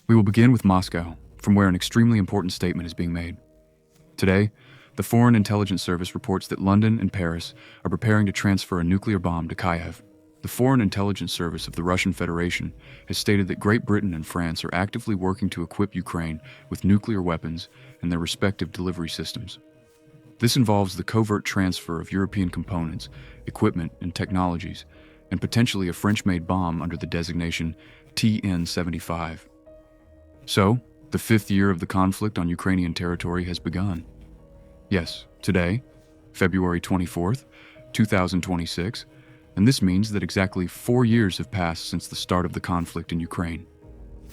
We will begin with Moscow, from where an extremely important statement is being made. Today, the Foreign Intelligence Service reports that London and Paris are preparing to transfer a nuclear bomb to Kyiv. The Foreign Intelligence Service of the Russian Federation has stated that Great Britain and France are actively working to equip Ukraine with nuclear weapons and their respective delivery systems. This involves the covert transfer of European components, equipment, and technologies, and potentially a French-made bomb under the designation TN-75. So, the fifth year of the conflict on Ukrainian territory has begun. Yes, today, February 24th, 2026, and this means that exactly 4 years have passed since the start of the conflict in Ukraine.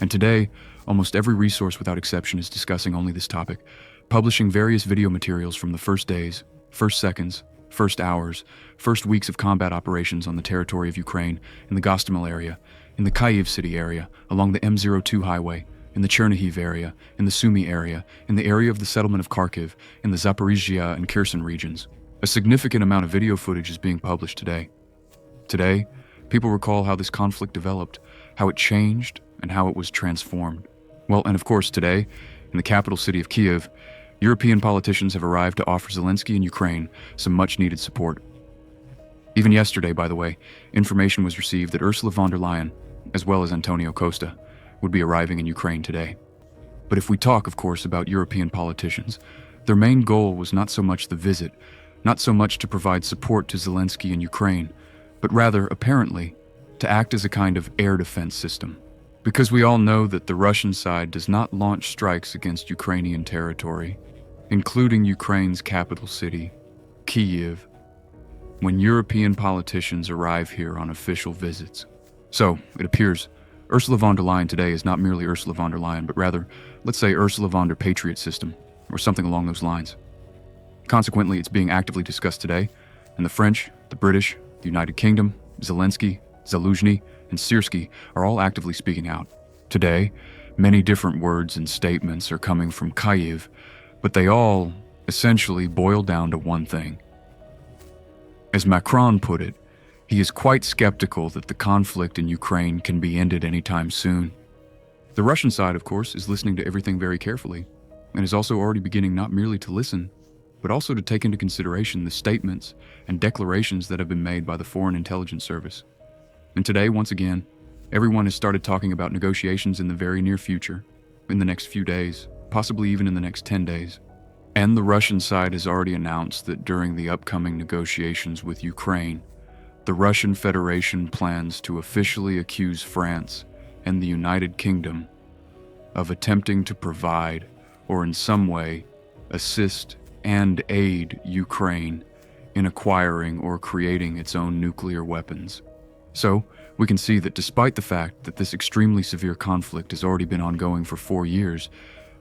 And today, almost every resource without exception is discussing only this topic, publishing various video materials from the first days, first seconds, first hours, first weeks of combat operations on the territory of Ukraine, in the Gostomel area, in the Kyiv city area, along the M02 highway, in the Chernihiv area, in the Sumy area, in the area of the settlement of Kharkiv, in the Zaporizhzhia and Kherson regions. A significant amount of video footage is being published today. Today, people recall how this conflict developed, how it changed, and how it was transformed. Well, and of course today, in the capital city of Kyiv, European politicians have arrived to offer Zelensky and Ukraine some much-needed support. Even yesterday, by the way, information was received that Ursula von der Leyen, as well as Antonio Costa, would be arriving in Ukraine today. But if we talk, of course, about European politicians, their main goal was not so much the visit, not so much to provide support to Zelensky and Ukraine, but rather, apparently, to act as a kind of air defense system. Because we all know that the Russian side does not launch strikes against Ukrainian territory, including Ukraine's capital city, Kyiv, when European politicians arrive here on official visits. So, it appears, Ursula von der Leyen today is not merely Ursula von der Leyen, but rather, let's say Ursula von der Patriot System, or something along those lines. Consequently, it's being actively discussed today, and the French, the British, the United Kingdom, Zelensky, Zaluzhny, and Syrskyi are all actively speaking out. Today, many different words and statements are coming from Kyiv, but they all essentially boil down to one thing. As Macron put it, he is quite skeptical that the conflict in Ukraine can be ended anytime soon. The Russian side, of course, is listening to everything very carefully, and is also already beginning not merely to listen, but also to take into consideration the statements and declarations that have been made by the Foreign Intelligence Service. And today, once again, everyone has started talking about negotiations in the very near future, in the next few days, possibly even in the next 10 days. And the Russian side has already announced that during the upcoming negotiations with Ukraine, the Russian Federation plans to officially accuse France and the United Kingdom of attempting to provide, or in some way, assist and aid Ukraine in acquiring or creating its own nuclear weapons. So, we can see that despite the fact that this extremely severe conflict has already been ongoing for 4 years,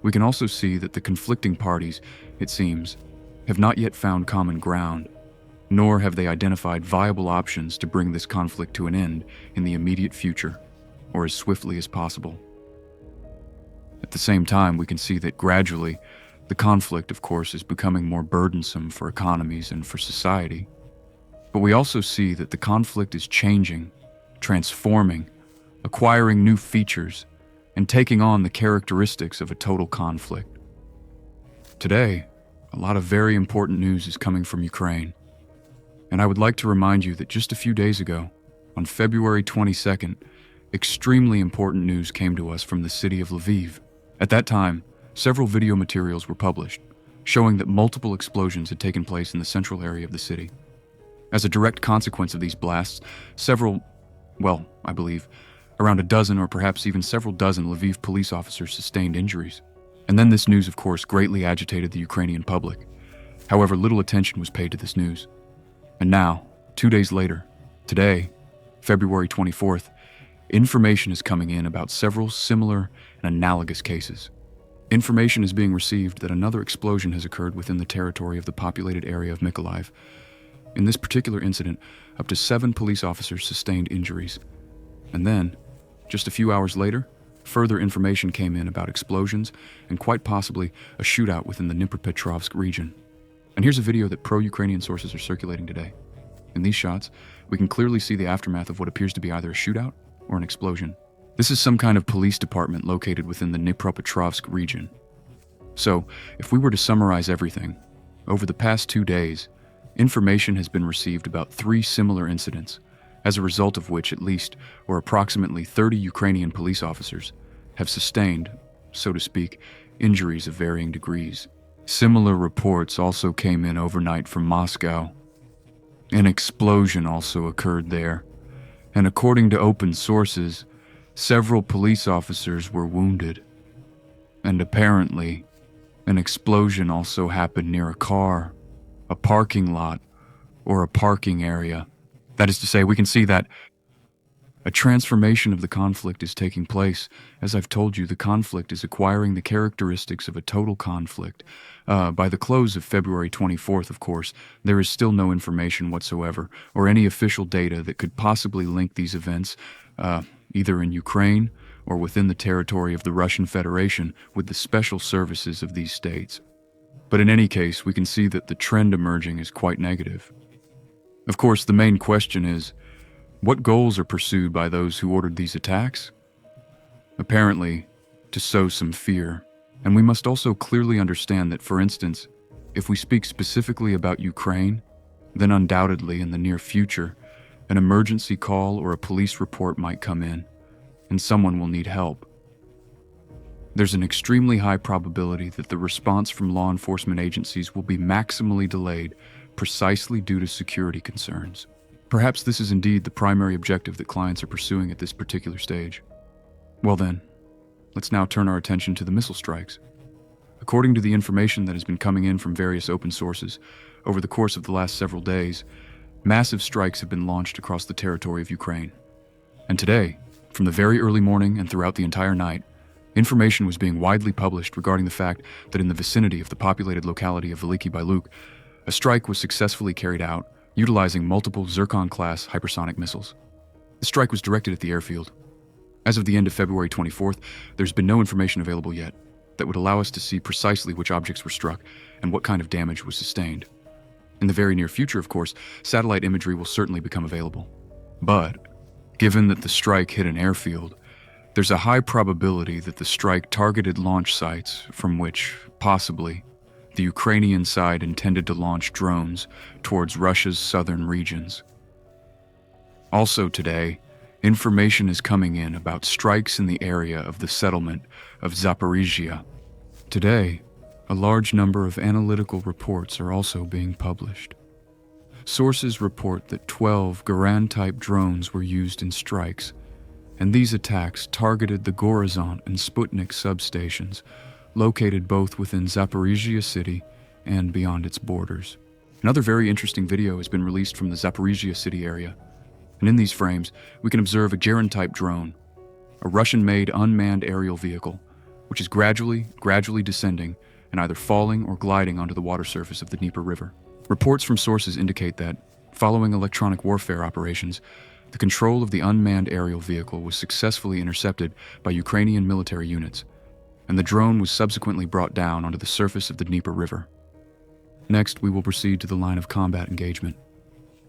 we can also see that the conflicting parties, it seems, have not yet found common ground, nor have they identified viable options to bring this conflict to an end in the immediate future, or as swiftly as possible. At the same time, we can see that gradually, the conflict, of course, is becoming more burdensome for economies and for society. But we also see that the conflict is changing, transforming, acquiring new features, and taking on the characteristics of a total conflict. Today, a lot of very important news is coming from Ukraine. And I would like to remind you that just a few days ago, on February 22nd, extremely important news came to us from the city of Lviv. At that time, several video materials were published, showing that multiple explosions had taken place in the central area of the city. As a direct consequence of these blasts, I believe, around a dozen or perhaps even several dozen Lviv police officers sustained injuries. And then this news, of course, greatly agitated the Ukrainian public. However, little attention was paid to this news. And now, 2 days later, today, February 24th, information is coming in about several similar and analogous cases. Information is being received that another explosion has occurred within the territory of the populated area of Mykolaiv. In this particular incident, up to 7 police officers sustained injuries. And then, just a few hours later, further information came in about explosions and quite possibly a shootout within the Dnipropetrovsk region. And here's a video that pro-Ukrainian sources are circulating today. In these shots, we can clearly see the aftermath of what appears to be either a shootout or an explosion. This is some kind of police department located within the Dnipropetrovsk region. So, if we were to summarize everything, over the past 2 days, information has been received about 3 similar incidents, as a result of which at least, or approximately 30 Ukrainian police officers have sustained, so to speak, injuries of varying degrees. Similar reports also came in overnight from Moscow. An explosion also occurred there, and according to open sources, several police officers were wounded. And apparently, an explosion also happened near a car, a parking lot, or a parking area. That is to say, we can see that a transformation of the conflict is taking place. As I've told you, the conflict is acquiring the characteristics of a total conflict. By the close of February 24th, of course, there is still no information whatsoever, or any official data that could possibly link these events, either in Ukraine or within the territory of the Russian Federation, with the special services of these states. But in any case, we can see that the trend emerging is quite negative. Of course, the main question is, what goals are pursued by those who ordered these attacks? Apparently, to sow some fear. And we must also clearly understand that, for instance, if we speak specifically about Ukraine, then undoubtedly in the near future, an emergency call or a police report might come in, and someone will need help. There's an extremely high probability that the response from law enforcement agencies will be maximally delayed precisely due to security concerns. Perhaps this is indeed the primary objective that clients are pursuing at this particular stage. Well then, let's now turn our attention to the missile strikes. According to the information that has been coming in from various open sources, over the course of the last several days, massive strikes have been launched across the territory of Ukraine. And today, from the very early morning and throughout the entire night, information was being widely published regarding the fact that in the vicinity of the populated locality of Veliki Bailuk, a strike was successfully carried out utilizing multiple Zircon-class hypersonic missiles. The strike was directed at the airfield. As of the end of February 24th, there's been no information available yet that would allow us to see precisely which objects were struck and what kind of damage was sustained. In the very near future, of course, satellite imagery will certainly become available. But, given that the strike hit an airfield, there's a high probability that the strike targeted launch sites from which, possibly, the Ukrainian side intended to launch drones towards Russia's southern regions. Also today, information is coming in about strikes in the area of the settlement of Zaporizhia. Today, a large number of analytical reports are also being published. Sources report that 12 Garand-type drones were used in strikes, and these attacks targeted the Gorizont and Sputnik substations, located both within Zaporizhia city and beyond its borders. Another very interesting video has been released from the Zaporizhia city area, and in these frames, we can observe a Garand-type drone, a Russian-made unmanned aerial vehicle, which is gradually descending and either falling or gliding onto the water surface of the Dnieper River. Reports from sources indicate that, following electronic warfare operations, the control of the unmanned aerial vehicle was successfully intercepted by Ukrainian military units, and the drone was subsequently brought down onto the surface of the Dnieper River. Next, we will proceed to the line of combat engagement,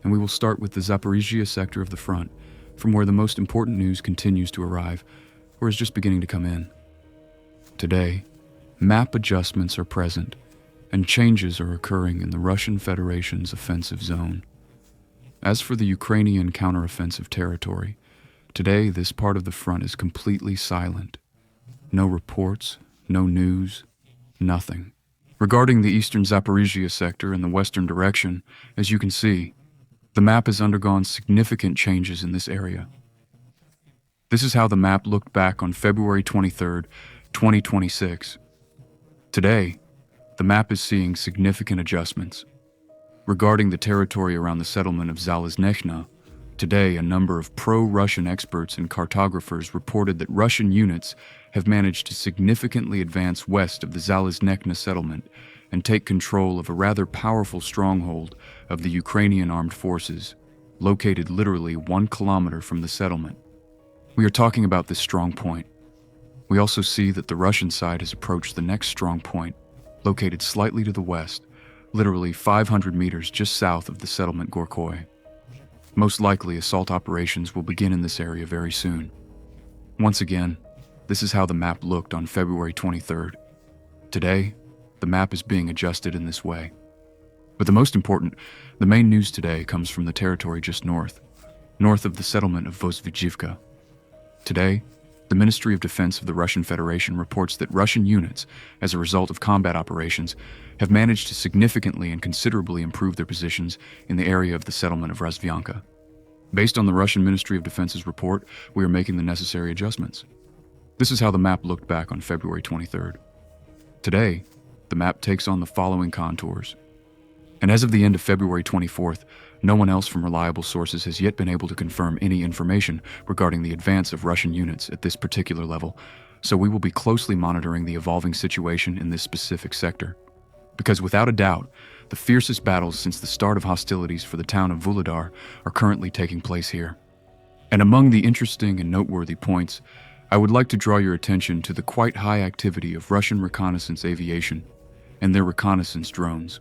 and we will start with the Zaporizhia sector of the front, from where the most important news continues to arrive, or is just beginning to come in. Today, map adjustments are present, and changes are occurring in the Russian Federation's offensive zone. As for the Ukrainian counteroffensive territory, today this part of the front is completely silent. No reports, no news, nothing. Regarding the eastern Zaporizhia sector in the western direction, as you can see, the map has undergone significant changes in this area. This is how the map looked back on February 23rd, 2026. Today, the map is seeing significant adjustments. Regarding the territory around the settlement of Zaliznechna, today a number of pro-Russian experts and cartographers reported that Russian units have managed to significantly advance west of the Zaliznechna settlement and take control of a rather powerful stronghold of the Ukrainian armed forces, located literally 1 kilometer from the settlement. We are talking about this strong point. We also see that the Russian side has approached the next strong point, located slightly to the west, literally 500 meters just south of the settlement Gorkoy. Most likely, assault operations will begin in this area very soon. Once again, this is how the map looked on February 23rd. Today, the map is being adjusted in this way. But the most important, the main news today comes from the territory just north of the settlement of Vozvyjivka. Today, the Ministry of Defense of the Russian Federation reports that Russian units, as a result of combat operations, have managed to significantly and considerably improve their positions in the area of the settlement of Razvyanka. Based on the Russian Ministry of Defense's report, we are making the necessary adjustments. This is how the map looked back on February 23rd. Today, the map takes on the following contours. And as of the end of February 24th, no one else from reliable sources has yet been able to confirm any information regarding the advance of Russian units at this particular level, so we will be closely monitoring the evolving situation in this specific sector. Because without a doubt, the fiercest battles since the start of hostilities for the town of Vuhledar are currently taking place here. And among the interesting and noteworthy points, I would like to draw your attention to the quite high activity of Russian reconnaissance aviation and their reconnaissance drones.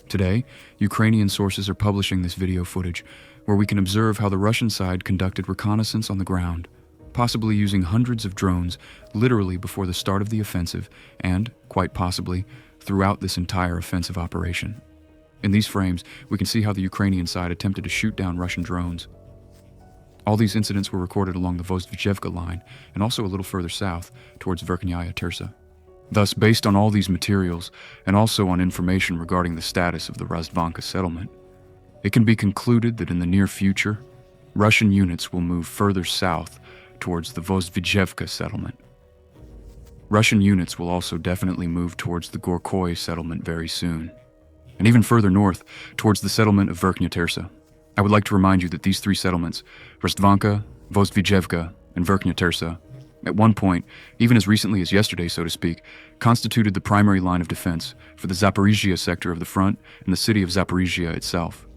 Today, Ukrainian sources are publishing this video footage where we can observe how the Russian side conducted reconnaissance on the ground, possibly using hundreds of drones literally before the start of the offensive and, quite possibly, throughout this entire offensive operation. In these frames, we can see how the Ukrainian side attempted to shoot down Russian drones. All these incidents were recorded along the Vozvyjivka line and also a little further south towards Verkhnaya Tersa. Thus, based on all these materials, and also on information regarding the status of the Razvyanka settlement, it can be concluded that in the near future, Russian units will move further south towards the Vozvyjivka settlement. Russian units will also definitely move towards the Gorkoy settlement very soon, and even further north towards the settlement of Verkhnaya Tersa. I would like to remind you that these three settlements, Razvyanka, Vozvyjivka, and Verkhnaya Tersa, at one point, even as recently as yesterday, so to speak, constituted the primary line of defense for the Zaporizhia sector of the front and the city of Zaporizhia itself.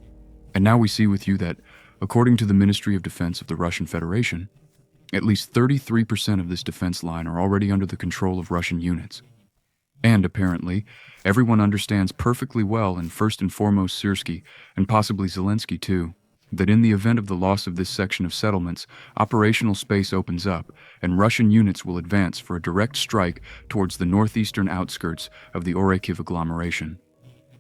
And now we see with you that, according to the Ministry of Defense of the Russian Federation, at least 33% of this defense line are already under the control of Russian units. And apparently, everyone understands perfectly well, and first and foremost Syrskyi, and possibly Zelensky too, that in the event of the loss of this section of settlements, operational space opens up, and Russian units will advance for a direct strike towards the northeastern outskirts of the Orekhiv agglomeration.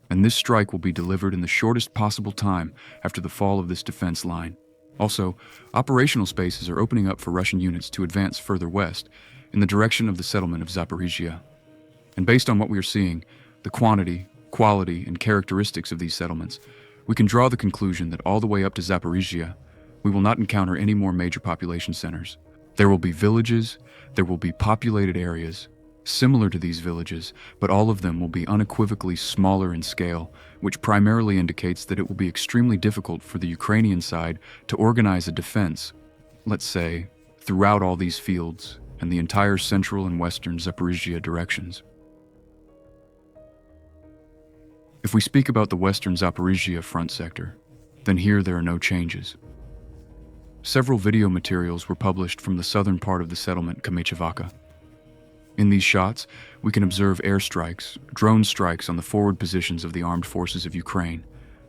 And this strike will be delivered in the shortest possible time after the fall of this defense line. Also, operational spaces are opening up for Russian units to advance further west, in the direction of the settlement of Zaporizhia. And based on what we are seeing, the quantity, quality, and characteristics of these settlements, we can draw the conclusion that all the way up to Zaporizhia, we will not encounter any more major population centers. There will be villages, there will be populated areas, similar to these villages, but all of them will be unequivocally smaller in scale, which primarily indicates that it will be extremely difficult for the Ukrainian side to organize a defense, let's say, throughout all these fields and the entire central and western Zaporizhia directions. If we speak about the western Zaporizhia front sector, then here there are no changes. Several video materials were published from the southern part of the settlement Kamychevaka. In these shots, we can observe airstrikes, drone strikes on the forward positions of the armed forces of Ukraine,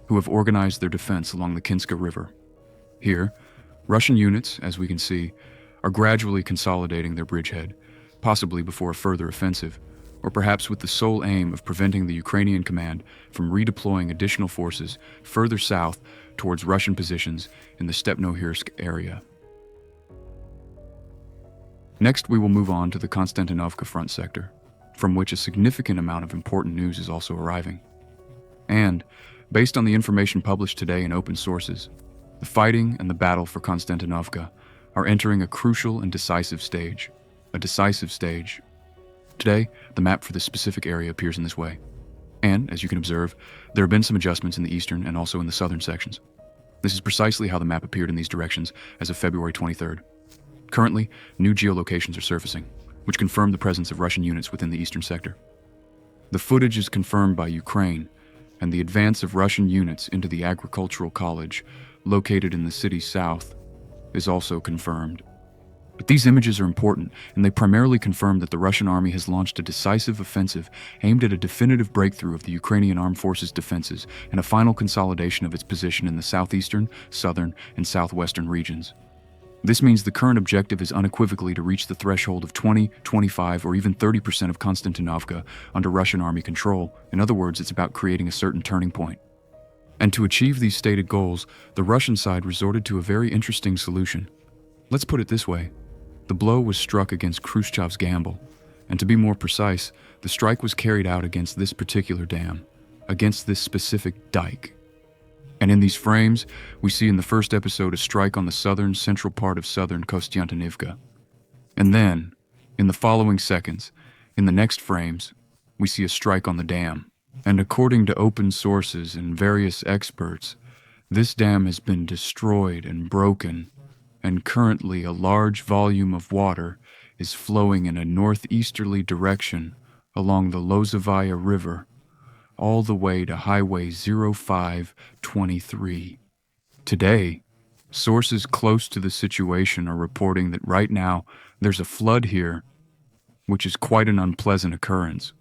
who have organized their defense along the Kinska River. Here, Russian units, as we can see, are gradually consolidating their bridgehead, possibly before a further offensive, or perhaps with the sole aim of preventing the Ukrainian command from redeploying additional forces further south towards Russian positions in the Stepnohirsk area. Next, we will move on to the Konstantinovka front sector, from which a significant amount of important news is also arriving. And, based on the information published today in open sources, the fighting and the battle for Konstantinovka are entering a crucial and decisive stage. A decisive stage. Today, the map for this specific area appears in this way. And, as you can observe, there have been some adjustments in the eastern and also in the southern sections. This is precisely how the map appeared in these directions as of February 23rd. Currently, new geolocations are surfacing, which confirm the presence of Russian units within the eastern sector. The footage is confirmed by Ukraine, and the advance of Russian units into the agricultural college, located in the city's south, is also confirmed. But these images are important, and they primarily confirm that the Russian army has launched a decisive offensive aimed at a definitive breakthrough of the Ukrainian armed forces' defenses and a final consolidation of its position in the southeastern, southern, and southwestern regions. This means the current objective is unequivocally to reach the threshold of 20, 25, or even 30% of Konstantinovka under Russian army control. In other words, it's about creating a certain turning point. And to achieve these stated goals, the Russian side resorted to a very interesting solution. Let's put it this way. The blow was struck against Khrushchev's gamble, and to be more precise, the strike was carried out against this particular dam, against this specific dike. And in these frames, we see in the first episode a strike on the southern central part of southern Konstantinivka. And then, in the following seconds, in the next frames, we see a strike on the dam. And according to open sources and various experts, this dam has been destroyed and broken, and currently a large volume of water is flowing in a northeasterly direction along the Lozovaya River, all the way to Highway 0523. Today, sources close to the situation are reporting that right now there's a flood here, which is quite an unpleasant occurrence.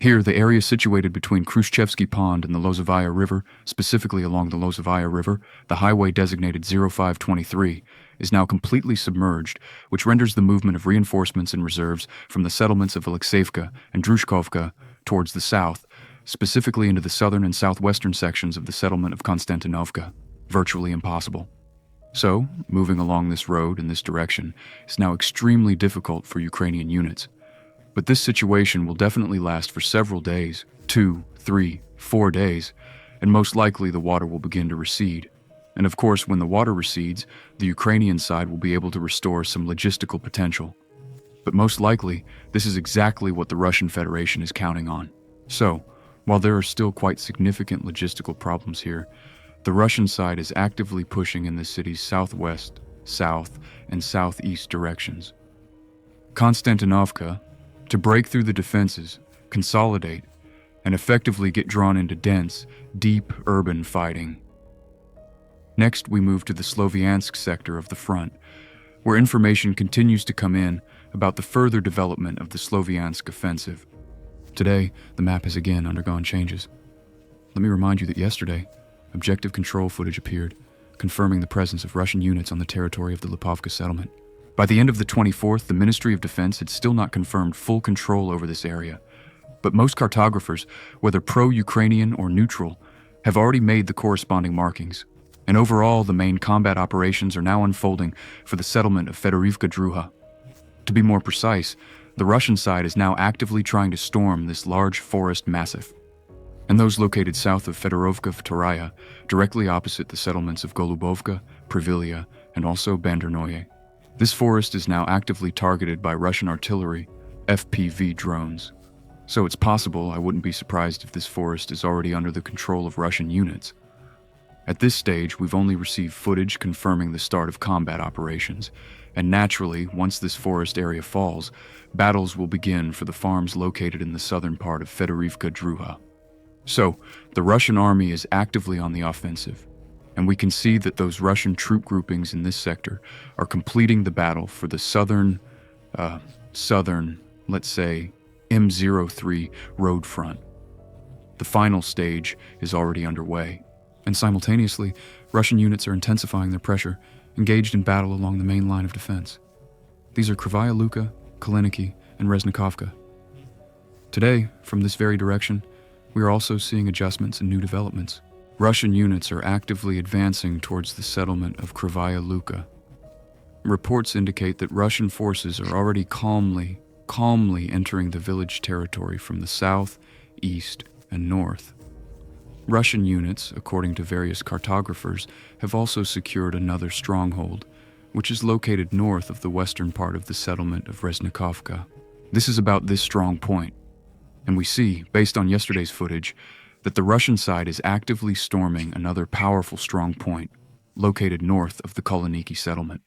Here, the area situated between Khrushchevsky Pond and the Lozovaya River, specifically along the Lozovaya River, the highway designated 0523, is now completely submerged, which renders the movement of reinforcements and reserves from the settlements of Alexeyevka and Drushkovka towards the south, specifically into the southern and southwestern sections of the settlement of Konstantinovka, virtually impossible. So, moving along this road in this direction is now extremely difficult for Ukrainian units. But this situation will definitely last for several days, 2, 3, 4 days, and most likely the water will begin to recede. And of course, when the water recedes, the Ukrainian side will be able to restore some logistical potential. But most likely, this is exactly what the Russian Federation is counting on. So, while there are still quite significant logistical problems here, the Russian side is actively pushing in the city's southwest, south, and southeast directions. Konstantinovka, to break through the defenses, consolidate, and effectively get drawn into dense, deep urban fighting. Next, we move to the Sloviansk sector of the front, where information continues to come in about the further development of the Sloviansk offensive. Today, the map has again undergone changes. Let me remind you that yesterday, objective control footage appeared, confirming the presence of Russian units on the territory of the Lipovka settlement. By the end of the 24th, the Ministry of Defense had still not confirmed full control over this area, but most cartographers, whether pro-Ukrainian or neutral, have already made the corresponding markings, and overall the main combat operations are now unfolding for the settlement of Fedorivka Druha. To be more precise, the Russian side is now actively trying to storm this large forest massif, and those located south of Fedorovka Vtoraya, directly opposite the settlements of Golubovka, Privilia, and also Bandernoye. This forest is now actively targeted by Russian artillery, FPV drones. So it's possible I wouldn't be surprised if this forest is already under the control of Russian units. At this stage, we've only received footage confirming the start of combat operations, and naturally, once this forest area falls, battles will begin for the farms located in the southern part of Fedorivka Druha. So, the Russian army is actively on the offensive, and we can see that those Russian troop groupings in this sector are completing the battle for the southern, let's say, M03 road front. The final stage is already underway, and simultaneously, Russian units are intensifying their pressure, engaged in battle along the main line of defense. These are Krivaya Luka, Kaliniki, and Reznikovka. Today, from this very direction, we are also seeing adjustments and new developments. Russian units are actively advancing towards the settlement of Krivaya Luka. Reports indicate that Russian forces are already calmly entering the village territory from the south, east, and north. Russian units, according to various cartographers, have also secured another stronghold, which is located north of the western part of the settlement of Reznikovka. This is about this strong point, and we see, based on yesterday's footage, that the Russian side is actively storming another powerful strong point, located north of the Kaliniki settlement.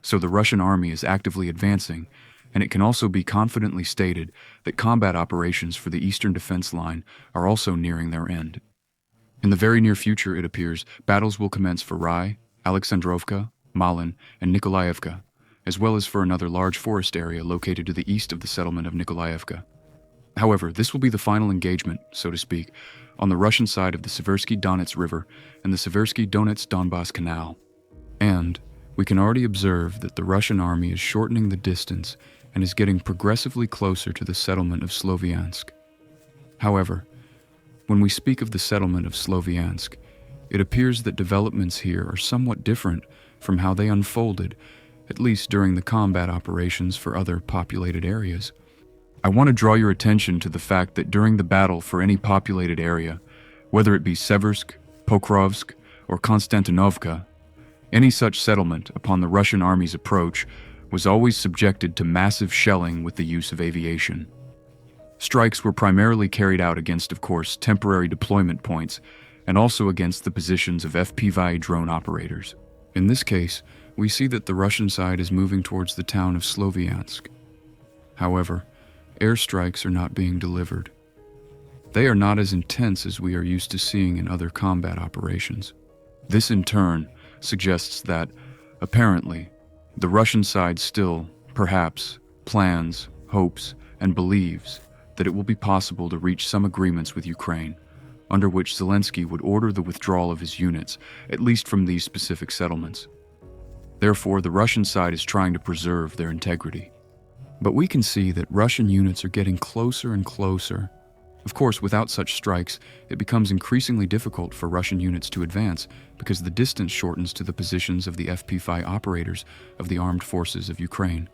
So the Russian army is actively advancing, and it can also be confidently stated that combat operations for the eastern defense line are also nearing their end. In the very near future, it appears, battles will commence for Rai, Alexandrovka, Malin, and Nikolaevka, as well as for another large forest area located to the east of the settlement of Nikolaevka. However, this will be the final engagement, so to speak, on the Russian side of the Seversky Donets River and the Seversky Donets-Donbass Canal. And, We can already observe that the Russian army is shortening the distance and is getting progressively closer to the settlement of Sloviansk. However, when we speak of the settlement of Sloviansk, it appears that developments here are somewhat different from how they unfolded, at least during the combat operations for other populated areas. I want to draw your attention to the fact that during the battle for any populated area, whether it be Seversk, Pokrovsk, or Konstantinovka, any such settlement upon the Russian army's approach was always subjected to massive shelling with the use of aviation. Strikes were primarily carried out against, of course, temporary deployment points, and also against the positions of FPV drone operators. In this case, we see that the Russian side is moving towards the town of Sloviansk. However, airstrikes are not being delivered. They are not as intense as we are used to seeing in other combat operations. This in turn suggests that, apparently, the Russian side still, perhaps, plans, hopes, and believes that it will be possible to reach some agreements with Ukraine, under which Zelensky would order the withdrawal of his units, at least from these specific settlements. Therefore, the Russian side is trying to preserve their integrity. But we can see that Russian units are getting closer and closer. Of course, without such strikes, it becomes increasingly difficult for Russian units to advance because the distance shortens to the positions of the FP5 operators of the armed forces of Ukraine.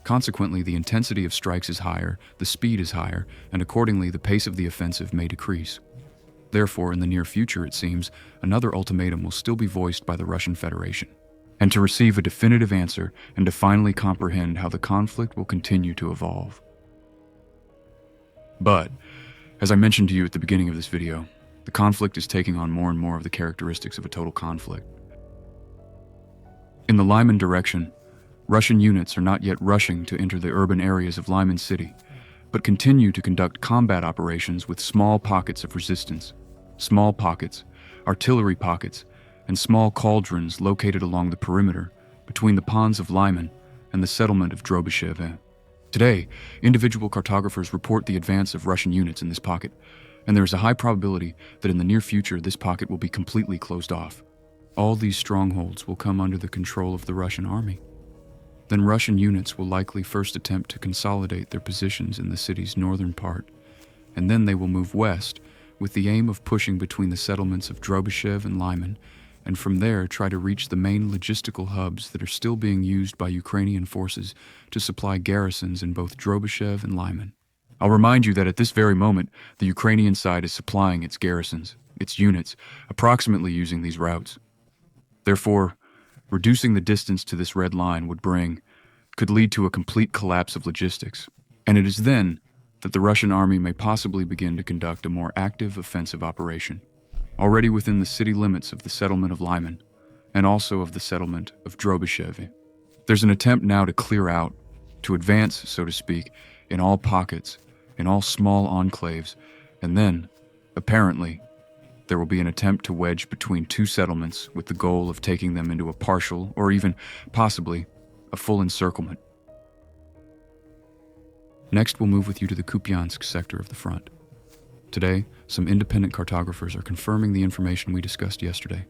Consequently, the intensity of strikes is higher, the speed is higher, and accordingly the pace of the offensive may decrease. Therefore, in the near future, it seems, another ultimatum will still be voiced by the Russian Federation, and to receive a definitive answer and to finally comprehend how the conflict will continue to evolve. But, as I mentioned to you at the beginning of this video, the conflict is taking on more and more of the characteristics of a total conflict. In the Lyman direction, Russian units are not yet rushing to enter the urban areas of Lyman City, but continue to conduct combat operations with small pockets of resistance. Small pockets, artillery pockets, and small cauldrons located along the perimeter between the ponds of Lyman and the settlement of Drobyshev. Today, individual cartographers report the advance of Russian units in this pocket, and there is a high probability that in the near future this pocket will be completely closed off. All these strongholds will come under the control of the Russian army. Then Russian units will likely first attempt to consolidate their positions in the city's northern part, and then they will move west with the aim of pushing between the settlements of Drobyshev and Lyman, and from there try to reach the main logistical hubs that are still being used by Ukrainian forces to supply garrisons in both Drobyshev and Lyman. I'll remind you that at this very moment, the Ukrainian side is supplying its garrisons, its units, approximately using these routes. Therefore, reducing the distance to this red line could lead to a complete collapse of logistics, and it is then that the Russian army may possibly begin to conduct a more active offensive operation, already within the city limits of the settlement of Lyman, and also of the settlement of Drobyshev. There's an attempt now to clear out, to advance, so to speak, in all pockets, in all small enclaves, and then, apparently, there will be an attempt to wedge between two settlements with the goal of taking them into a partial, or even, possibly, a full encirclement. Next, we'll move with you to the Kupiansk sector of the front. Today, some independent cartographers are confirming the information we discussed yesterday.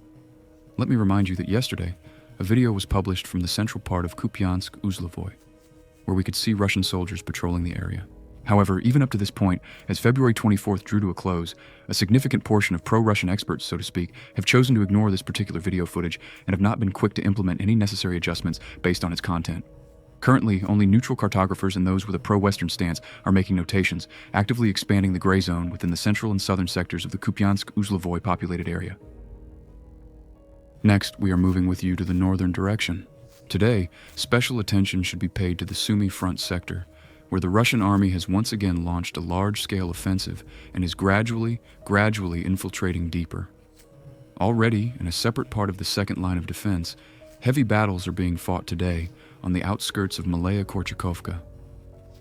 Let me remind you that yesterday, a video was published from the central part of Kupiansk-Uzlovoy, where we could see Russian soldiers patrolling the area. However, even up to this point, as February 24th drew to a close, a significant portion of pro-Russian experts, so to speak, have chosen to ignore this particular video footage and have not been quick to implement any necessary adjustments based on its content. Currently, only neutral cartographers and those with a pro-Western stance are making notations, actively expanding the gray zone within the central and southern sectors of the Kupiansk-Uzlovoy populated area. Next, we are moving with you to the northern direction. Today, special attention should be paid to the Sumy front sector, where the Russian army has once again launched a large-scale offensive and is gradually infiltrating deeper. Already, in a separate part of the second line of defense, heavy battles are being fought today on the outskirts of Malaya Korchakovka.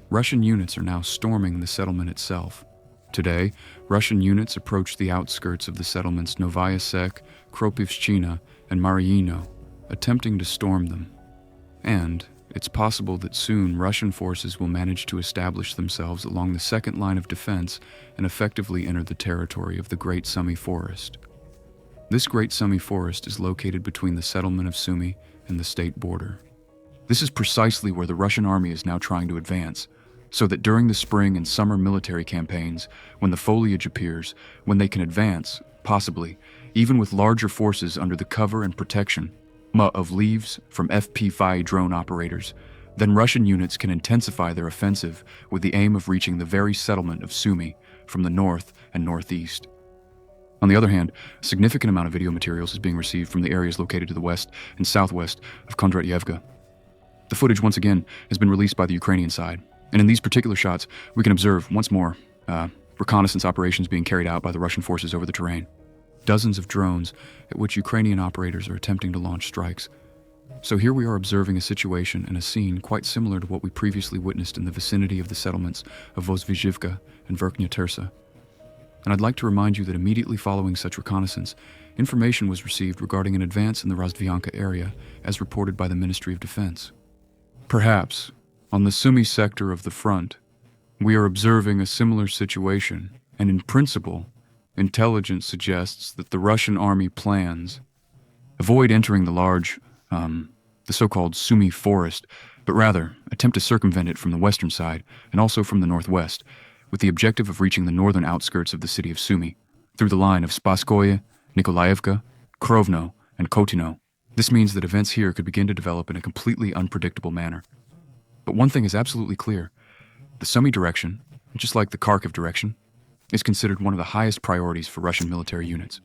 Russian units are now storming the settlement itself. Today, Russian units approach the outskirts of the settlements Novaya Sek, Kropivshchina, and Mariino, attempting to storm them. And it's possible that soon Russian forces will manage to establish themselves along the second line of defense and effectively enter the territory of the Great Sumy Forest. This Great Sumy Forest is located between the settlement of Sumy and the state border. This is precisely where the Russian army is now trying to advance, so that during the spring and summer military campaigns, when the foliage appears, when they can advance, possibly, even with larger forces under the cover and protection of leaves from FP-5 drone operators, then Russian units can intensify their offensive with the aim of reaching the very settlement of Sumy from the north and northeast. On the other hand, a significant amount of video materials is being received from the areas located to the west and southwest of Kondratyevka. The footage, once again, has been released by the Ukrainian side, and in these particular shots, we can observe, once more, reconnaissance operations being carried out by the Russian forces over the terrain. Dozens of drones at which Ukrainian operators are attempting to launch strikes. So here we are observing a situation and a scene quite similar to what we previously witnessed in the vicinity of the settlements of Vozvyzhivka and Verkhnya Tersa. And I'd like to remind you that immediately following such reconnaissance, information was received regarding an advance in the Rozdvianka area, as reported by the Ministry of Defense. Perhaps, on the Sumy sector of the front, we are observing a similar situation, and in principle, intelligence suggests that the Russian army plans avoid entering the large, the so-called Sumy forest, but rather attempt to circumvent it from the western side and also from the northwest, with the objective of reaching the northern outskirts of the city of Sumy, through the line of Spasskoye, Nikolaevka, Krovno, and Kotino. This means that events here could begin to develop in a completely unpredictable manner. But one thing is absolutely clear. The Sumy direction, just like the Kharkiv direction, is considered one of the highest priorities for Russian military units.